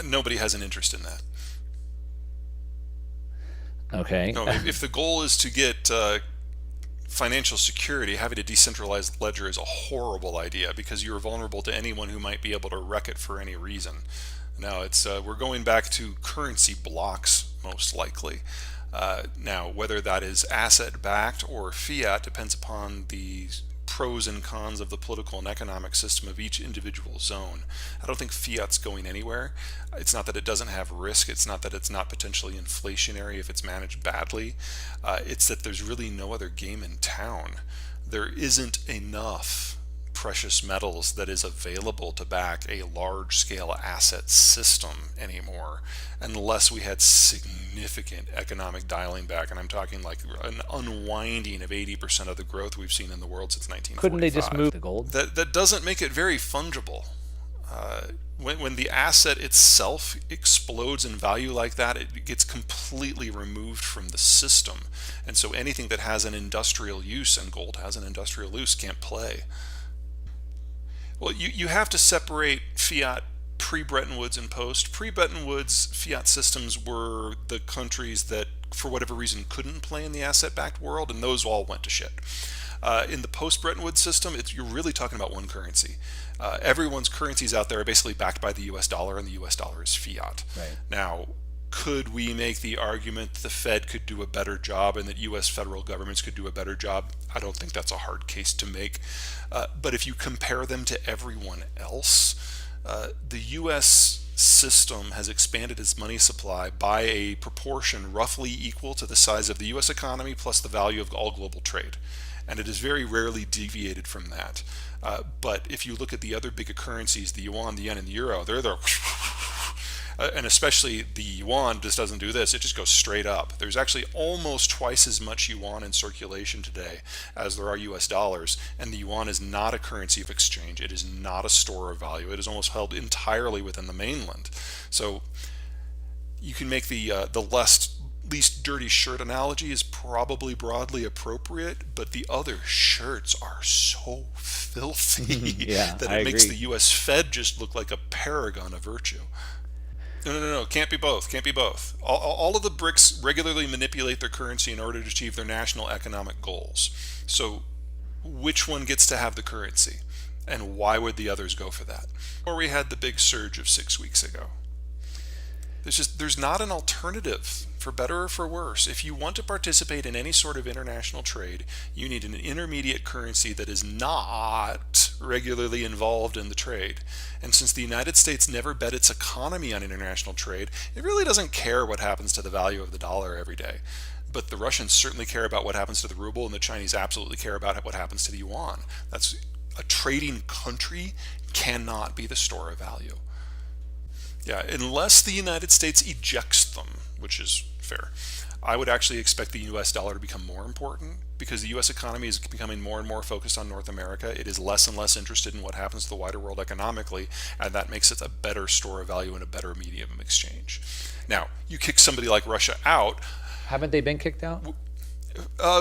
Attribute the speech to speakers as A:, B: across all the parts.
A: Nobody has an interest in that.
B: Okay.
A: No, if the goal is to get financial security, having a decentralized ledger is a horrible idea because you're vulnerable to anyone who might be able to wreck it for any reason. Now it's we're going back to currency blocks most likely. Now, whether that is asset backed or fiat depends upon the pros and cons of the political and economic system of each individual zone. I don't think fiat's going anywhere. It's not that it doesn't have risk, it's not that it's not potentially inflationary if it's managed badly. It's that there's really no other game in town. There isn't enough precious metals that is available to back a large scale asset system anymore unless we had significant economic dialing back, and I'm talking like an unwinding of 80% of the growth we've seen in the world since
B: Couldn't they just move
A: 1945.
B: the gold?
A: That doesn't make it very fungible. When the asset itself explodes in value like that, it gets completely removed from the system. And so anything that has an industrial use, and gold has an industrial use, can't play. Well, you have to separate fiat pre-Bretton Woods and post. Pre-Bretton Woods fiat systems were the countries that, for whatever reason, couldn't play in the asset-backed world, and those all went to shit. In the post-Bretton Woods system, you're really talking about one currency. Everyone's currencies out there are basically backed by the U.S. dollar, and the U.S. dollar is fiat.
B: Right.
A: Now, could we make the argument that the Fed could do a better job and that U.S. federal governments could do a better job? I don't think that's a hard case to make. But if you compare them to everyone else, the U.S. system has expanded its money supply by a proportion roughly equal to the size of the U.S. economy plus the value of all global trade. And it has very rarely deviated from that. But if you look at the other bigger currencies, the yuan, the yen, and the euro, they're there. And especially the yuan just doesn't do this, it just goes straight up. There's actually almost twice as much yuan in circulation today as there are US dollars, and the yuan is not a currency of exchange. It is not a store of value. It is almost held entirely within the mainland. So you can make the least dirty shirt analogy is probably broadly appropriate, but the other shirts are so filthy
B: Yeah,
A: that
B: I
A: it makes the
B: agree.
A: US Fed just look like a paragon of virtue. No, no, no, no. Can't be both. Can't be both. All of the BRICS regularly manipulate their currency in order to achieve their national economic goals. So, which one gets to have the currency? And why would the others go for that? Or we had the big surge of 6 weeks ago. There's not an alternative, for better or for worse. If you want to participate in any sort of international trade, you need an intermediate currency that is not regularly involved in the trade. And since the United States never bet its economy on international trade, it really doesn't care what happens to the value of the dollar every day. But the Russians certainly care about what happens to the ruble, and the Chinese absolutely care about what happens to the yuan. That's a trading country cannot be the store of value. Yeah, unless the United States ejects them, which is fair, I would actually expect the US dollar to become more important because the US economy is becoming more and more focused on North America. It is less and less interested in what happens to the wider world economically, and that makes it a better store of value and a better medium of exchange. Now, you kick somebody like Russia out,
B: Haven't they been kicked out?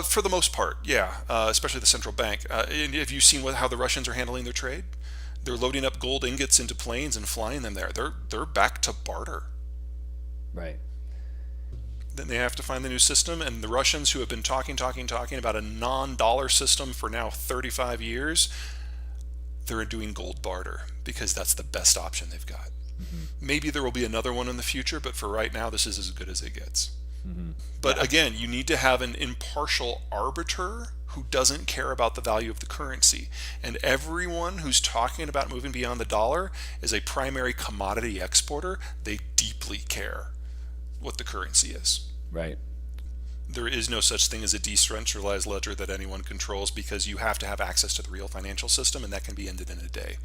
A: for the most part, yeah, especially the central bank. And have you seen how the Russians are handling their trade? They're loading up gold ingots into planes and flying them there. They're back to barter.
B: Right.
A: Then they have to find the new system, and the Russians who have been talking about a non-dollar system for now 35 years, they're doing gold barter because that's the best option they've got.
B: Hmm.
A: Maybe there will be another one in the future, but for right now, this is as good as it gets.
B: Hmm.
A: But
B: Yeah.
A: again, you need to have an impartial arbiter who doesn't care about the value of the currency. And everyone who's talking about moving beyond the dollar is a primary commodity exporter. They deeply care what the currency is.
B: Right.
A: There is no such thing as a decentralized ledger that anyone controls because you have to have access to the real financial system, and that can be ended in a day.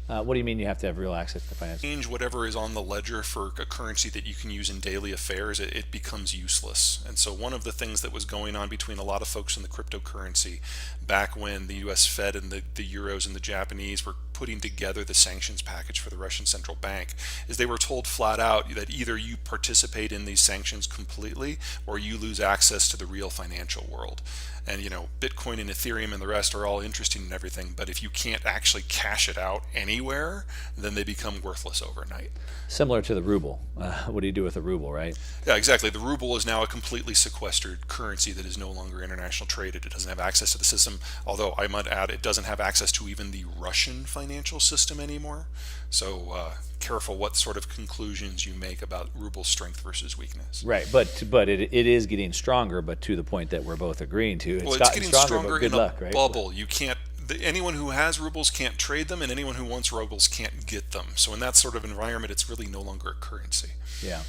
B: What do you mean you have to have real access to finance?
A: Change whatever is on the ledger for a currency that you can use in daily affairs, it becomes useless. And so, one of the things that was going on between a lot of folks in the cryptocurrency back when the US Fed and the Euros and the Japanese were putting together the sanctions package for the Russian central bank is they were told flat out that either you participate in these sanctions completely or you lose access to the real financial world. And Bitcoin and Ethereum and the rest are all interesting and everything, but if you can't actually cash it out anyway, anywhere, then they become worthless overnight.
B: Similar to the ruble. What do you do with the ruble, right?
A: Yeah, exactly. The ruble is now a completely sequestered currency that is no longer international traded. It doesn't have access to the system, although I might add it doesn't have access to even the Russian financial system anymore. So careful what sort of conclusions you make about ruble's strength versus weakness.
B: Right, but it is getting stronger, but to the point that we're both agreeing to.
A: Well,
B: It's
A: it's
B: gotten
A: getting
B: stronger,
A: stronger
B: but good
A: in a
B: luck, right?
A: bubble. You can't. Anyone who has rubles can't trade them, and anyone who wants rubles can't get them. So in that sort of environment, it's really no longer a currency.
B: Yeah.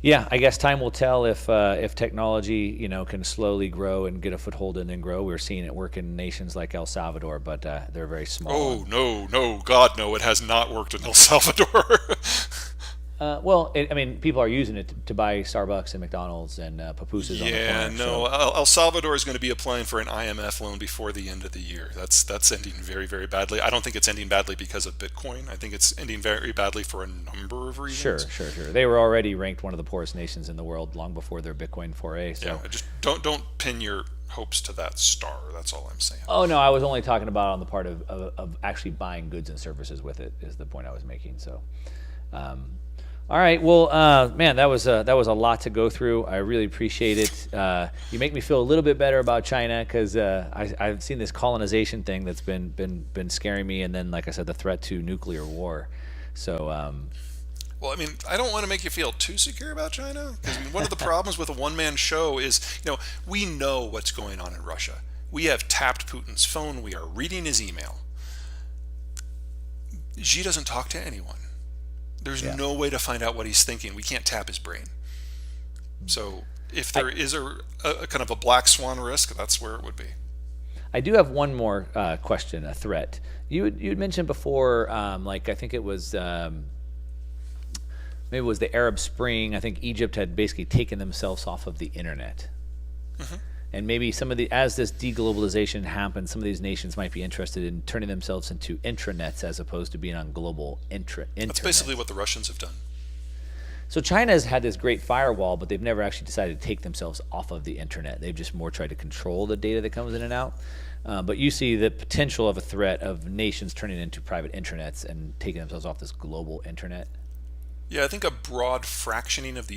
B: Yeah, I guess time will tell if technology, can slowly grow and get a foothold and then grow. We're seeing it work in nations like El Salvador, but they're very small.
A: Oh no, no, God, no! It has not worked in El Salvador.
B: I mean, people are using it to buy Starbucks and McDonald's and pupusas on the
A: Yeah,
B: corner.
A: no.
B: So,
A: El Salvador is going to be applying for an IMF loan before the end of the year. That's ending very, very badly. I don't think it's ending badly because of Bitcoin. I think it's ending very badly for a number of
B: sure,
A: reasons.
B: sure, sure. They were already ranked one of the poorest nations in the world long before their Bitcoin foray. So,
A: Yeah, just don't pin your hopes to that star. That's all I'm saying.
B: oh no, I was only talking about on the part of actually buying goods and services with it is the point I was making. So. All right. Well, man, that was a lot to go through. I really appreciate it. You make me feel a little bit better about China because I've seen this colonization thing that's been scaring me, and then, like I said, the threat to nuclear war. So,
A: Well, I mean, I don't want to make you feel too secure about China because one of the problems with a one-man show is, we know what's going on in Russia. We have tapped Putin's phone. We are reading his email. Xi doesn't talk to anyone. There's
B: yeah.
A: no way to find out what he's thinking. We can't tap his brain. So if there is a kind of a black swan risk, that's where it would be.
B: I do have one more question, a threat. You'd mentioned before, like I think it was maybe it was the Arab Spring. I think Egypt had basically taken themselves off of the internet. And maybe as this deglobalization happens, some of these nations might be interested in turning themselves into intranets as opposed to being on global internet.
A: That's basically what the Russians have done.
B: So China has had this great firewall, but they've never actually decided to take themselves off of the internet. They've just more tried to control the data that comes in and out. But you see the potential of a threat of nations turning into private intranets and taking themselves off this global internet.
A: Yeah, I think a broad fracturing of the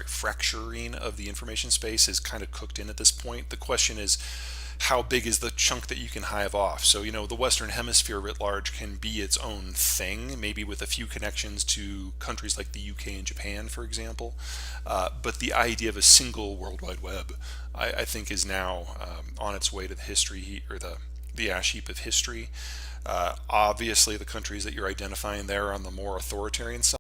A: fracturing of the information space is kind of cooked in at this point. The question is, how big is the chunk that you can hive off? So, the Western Hemisphere writ large can be its own thing, maybe with a few connections to countries like the UK and Japan, for example. But the idea of a single World Wide Web, I think, is now on its way to the history or the ash heap of history. Obviously, the countries that you're identifying there are on the more authoritarian side.